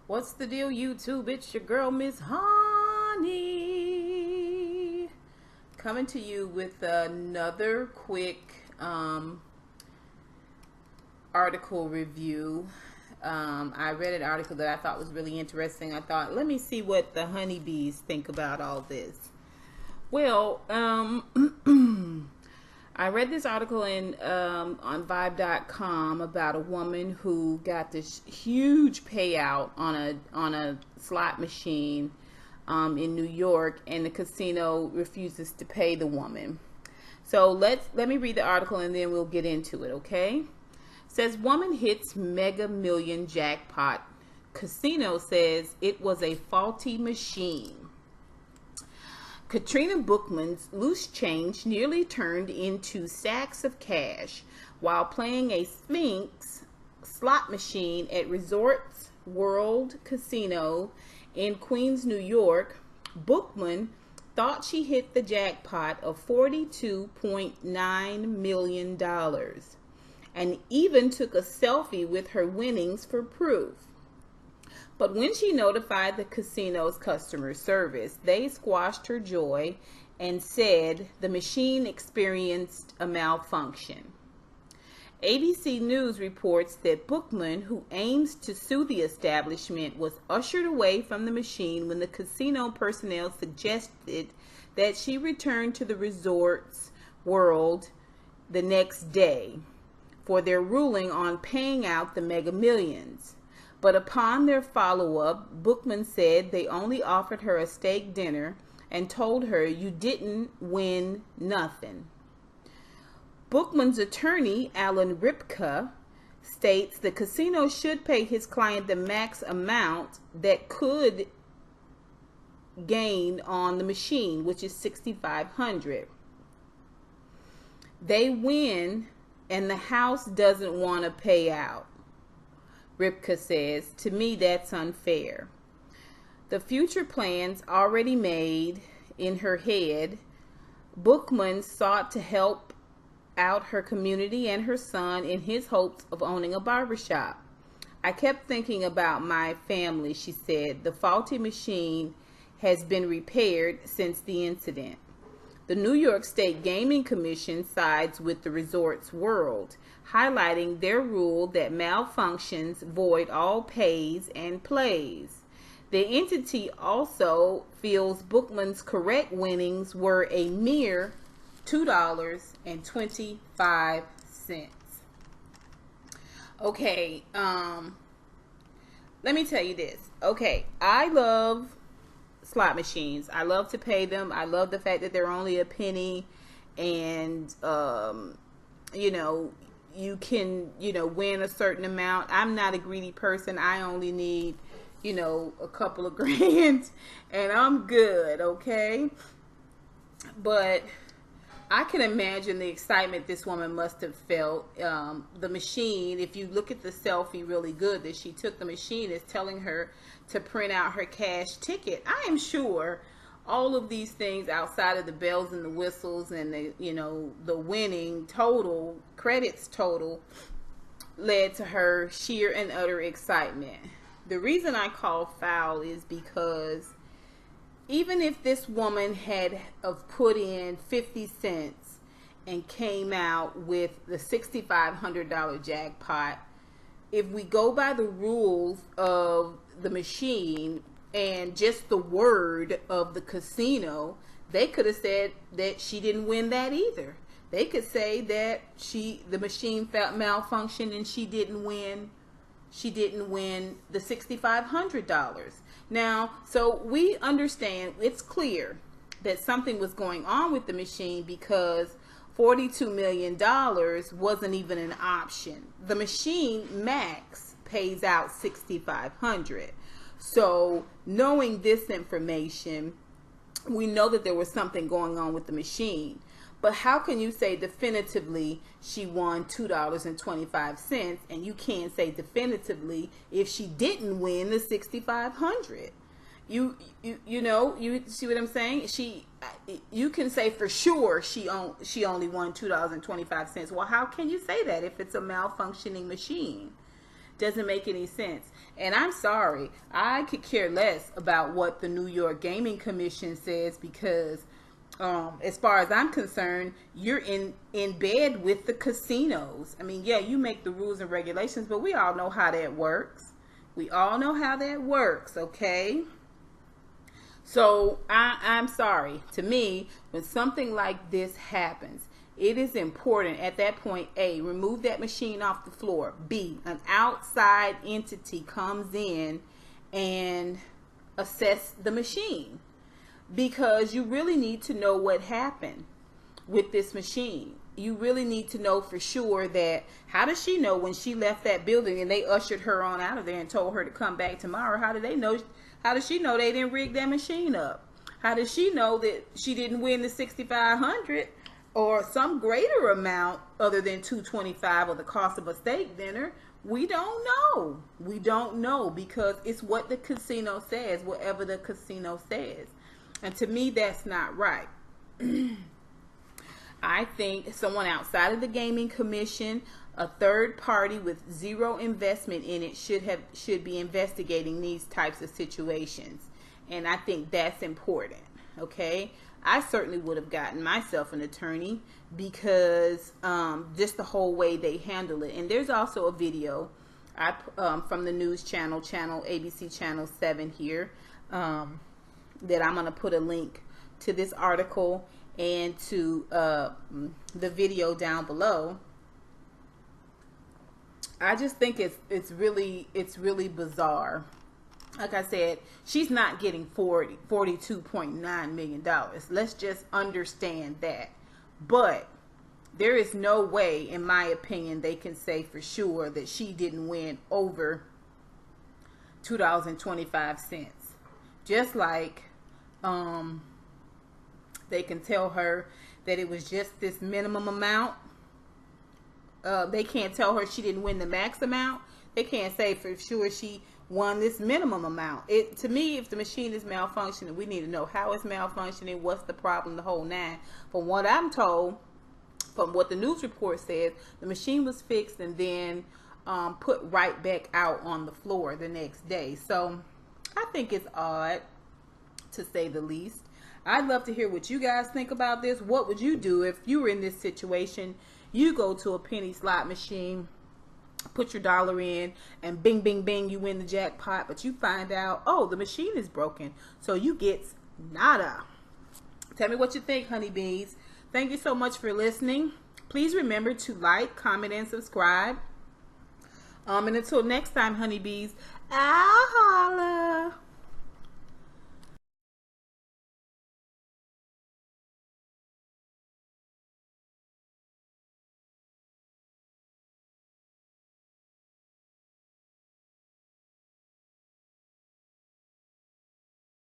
What's the deal, YouTube? It's your girl, Miss Honey, coming to you with another quick article review. I read an article that I thought was really interesting. I thought, let me see what the honeybees think about all this. Well, I read this article on Vibe.com about a woman who got this huge payout on a slot machine in New York, and the casino refuses to pay the woman. So let me read the article and then we'll get into it, okay? It says, woman hits Mega-Million Jackpot. Casino says it was a faulty machine. Katrina Bookman's loose change nearly turned into sacks of cash while playing a Sphinx slot machine at Resorts World Casino in Queens, New York. Bookman thought she hit the jackpot of $42.9 million and even took a selfie with her winnings for proof. But when she notified the casino's customer service, they squashed her joy and said the machine experienced a malfunction. ABC News reports that Bookman, who aims to sue the establishment, was ushered away from the machine when the casino personnel suggested that she return to the Resorts World the next day for their ruling on paying out the Mega Millions. But upon their follow-up, Bookman said they only offered her a steak dinner and told her, "You didn't win nothing." Bookman's attorney, Alan Ripka, states the casino should pay his client the max amount that could gain on the machine, which is $6,500. They win and the house doesn't want to pay out. Ripka says, "To me, that's unfair." The future plans already made in her head, Bookman sought to help out her community and her son in his hopes of owning a barbershop. "I kept thinking about my family," she said. "The faulty machine has been repaired since the incident." The New York State Gaming Commission sides with the Resorts World, highlighting their rule that malfunctions void all pays and plays. The entity also feels Bookman's correct winnings were a mere $2.25. Okay, let me tell you this. Okay, I love slot machines. I love to pay them. I love the fact that they're only a penny, and you know, you can, win a certain amount. I'm not a greedy person. I only need, a couple of grand and I'm good, okay? But I can imagine the excitement this woman must have felt. The machine, if you look at the selfie really good that she took, the machine is telling her to print out her cash ticket. I am sure all of these things outside of the bells and the whistles and the, the winning total, credits total, led to her sheer and utter excitement. The reason I call foul is because even if this woman had put in 50 cents and came out with the $6,500 jackpot, if we go by the rules of the machine and just the word of the casino, they could have said that she didn't win that either. They could say that the machine malfunctioned and she didn't win the $6,500. Now, so we understand, it's clear that something was going on with the machine because $42 million wasn't even an option. The machine max pays out $6,500. So knowing this information, we know that there was something going on with the machine. But how can you say definitively she won $2.25 and you can't say definitively if she didn't win the $6,500? You know, you see what I'm saying? You can say for sure she only won $2.25. Well, how can you say that if it's a malfunctioning machine? Doesn't make any sense. And I'm sorry, I could care less about what the New York Gaming Commission says, because as far as I'm concerned, you're in bed with the casinos. I mean, yeah, you make the rules and regulations, but we all know how that works. We all know how that works, okay? So I'm sorry. To me, when something like this happens, it is important at that point, A, remove that machine off the floor. B, an outside entity comes in and assess the machine, because you really need to know what happened with this machine. You really need to know for sure that, how does she know when she left that building and they ushered her on out of there and told her to come back tomorrow? How did they know? How does she know they didn't rig that machine up? How does she know that she didn't win the $6,500 or some greater amount other than $225 or the cost of a steak dinner? We don't know. We don't know, because it's what the casino says, whatever the casino says. And to me, that's not right. I think someone outside of the Gaming Commission, a third party with zero investment in it, should be investigating these types of situations. And I think that's important. Okay, I certainly would have gotten myself an attorney, because just the whole way they handle it. And there's also a video from the news channel ABC Channel 7 here, that I'm going to put a link to this article and to the video down below. I just think it's really bizarre. Like I said, she's not getting $42.9 million. Let's just understand that. But there is no way, in my opinion, they can say for sure that she didn't win over $2.25. Just like they can tell her that it was just this minimum amount. They can't tell her she didn't win the max amount. They can't say for sure she won this minimum amount. To me, if the machine is malfunctioning, we need to know how it's malfunctioning, what's the problem, the whole nine. From what I'm told, from what the news report says, the machine was fixed and then put right back out on the floor the next day. So I think it's odd, to say the least. I'd love to hear what you guys think about this. What would you do if you were in this situation? You go to a penny slot machine, put your dollar in, and bing, bing, bing, you win the jackpot, but you find out, oh, the machine is broken, so you get nada. Tell me what you think, honeybees. Thank you so much for listening. Please remember to like, comment, and subscribe. And until next time, honeybees, I'll holla.